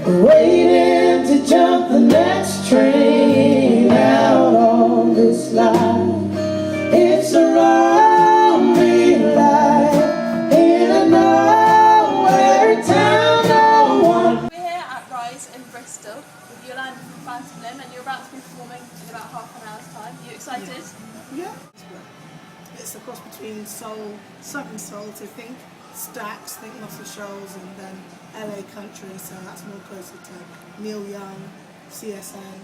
waiting to jump the next train out on this line. It's a lonely life in a nowhere town. No one. We're here at Rise in Bristol with Yolanda from Malin, and you're about to be performing in about half an hour's time. Are you excited? Yeah. It's a cross between soul, southern soul, so think Stax, think Muscle Shoals, and then LA country, so that's more closer to Neil Young, CSN.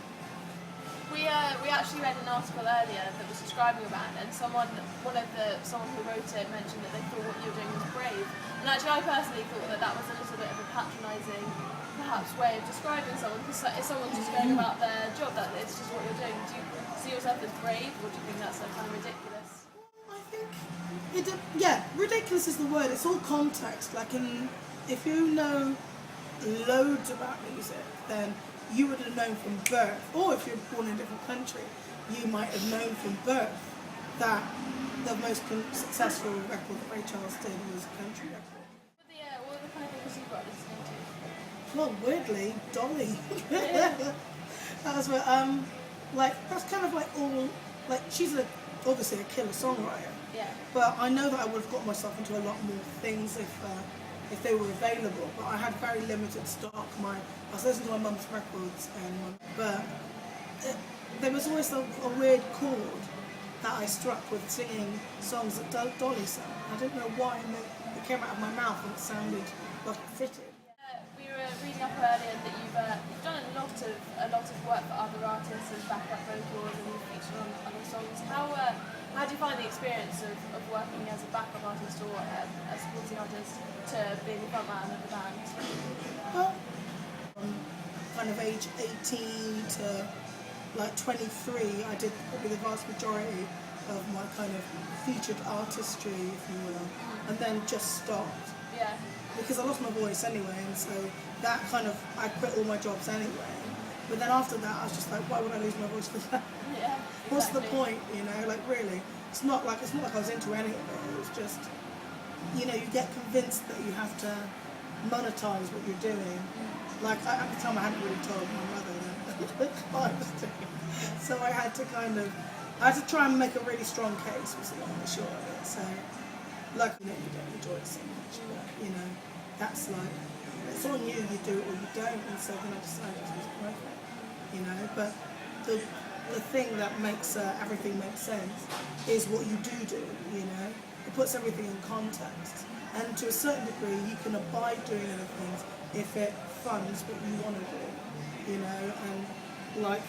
We actually read an article earlier that was describing your band, and someone who wrote it mentioned that they thought what you were doing was brave. And actually, I personally thought that was a little bit of a patronising, perhaps, way of describing someone, because if someone's just going about their job, that it's just what you're doing. Do you see yourself as brave, or do you think that's kind of ridiculous? I think, ridiculous is the word. It's all context. Like, if you know loads about music, then you would have known from birth, or if you're born in a different country, you might have known from birth that the most successful record that Ray Charles did was a country record. What are the kind of things you've got listening to? Well, weirdly, Dolly. Yeah. That's what, that's kind of like all, like, she's obviously a killer songwriter. Yeah. But I know that I would have got myself into a lot more things if they were available. But I had very limited stock. I was listening to my mum's records, but there was always a weird chord that I struck with singing songs that Dolly sang. I didn't know why, and it came out of my mouth and it sounded like it fitted. We were reading up earlier that you've done a lot of work for other artists as backup vocals, and you've featured on other songs. How do you find the experience of working as a backup artist or a supporting artist to being the frontman of the band? Well, from kind of age 18 to like 23, I did probably the vast majority of my kind of featured artistry, if you will, and then just stopped. Yeah. Because I lost my voice anyway, and so that kind of, I quit all my jobs anyway. But then after that, I was just like, why would I lose my voice for that? Yeah. Exactly. What's the point, like really? It's not like I was into any of it. It was just, you get convinced that you have to monetize what you're doing. Like at the time, I hadn't really told my mother that what I was doing, so I had to try and make a really strong case. Was the long and the short of it. So, luckily, you don't enjoy it so much, but that's like, it's on you. You do it or you don't, and so then I decided it wasn't worth it. But the thing that makes everything make sense is what you do. It puts everything in context, and to a certain degree, you can abide doing other things if it funds what you want to do. And like,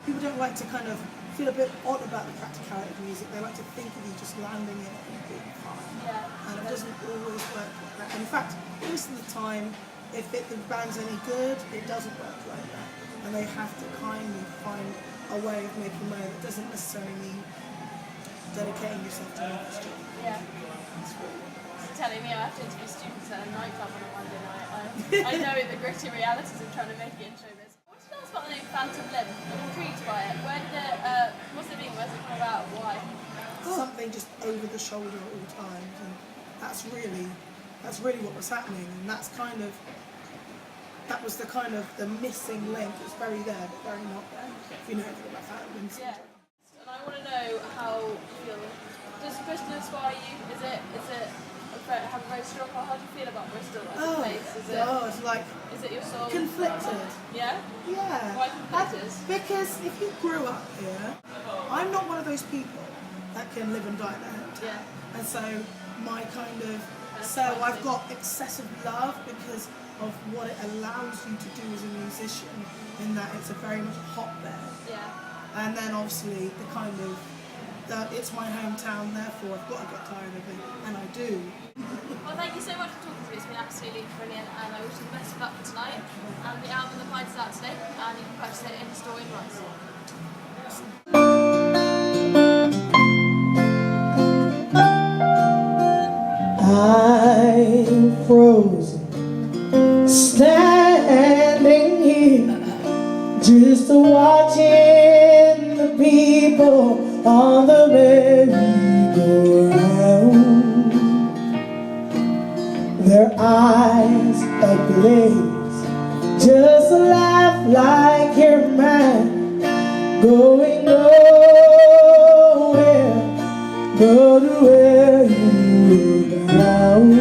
people don't like to kind of feel a bit odd about the practicality of music. They like to think of you just landing in it and being fine. Yeah. And it doesn't always work like that. And in fact, most of the time, if the band's any good, it doesn't work like that. And they have to kind of find a way of making money that doesn't necessarily mean dedicating yourself to an industry. Yeah. Telling me I have to interview students at a nightclub on a Monday night. I know the gritty realities of trying to make it in showbiz. What did you tell us about the name Phantom Limb? I'm intrigued by it. What's it mean? Where's it come about? Why? Something just over the shoulder at all times, and that's really what was happening, and that was the missing link. It's very there, but very not there. If you know anything about Phantom Limb syndrome. Yeah. And I want to know how you feel. Does Bristol inspire you? Is it have a very strong heart? How do you feel about Bristol as a place? It's like, is it your soul? conflicted. Yeah? Yeah. Why conflicted? Because if you grew up here, I'm not one of those people that can live and die there. Yeah. And so I've got excessive love because of what it allows you to do as a musician, in that it's a very much hotbed. Yeah. And then obviously it's my hometown, therefore I've got to get tired of it, and I do. Well, thank you so much for talking to me. It's been absolutely brilliant, and I wish you the best of luck for tonight. And the album The Fight is out today, and you can purchase it in the store in Rice. I'm frozen, standing here, just watching the people on the merry-go-round. Their eyes ablaze, just a laugh like you're mine, going nowhere, go to where you belong.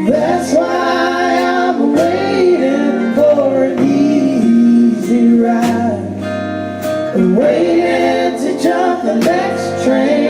That's why I'm waiting for an easy ride, waiting to jump the next train.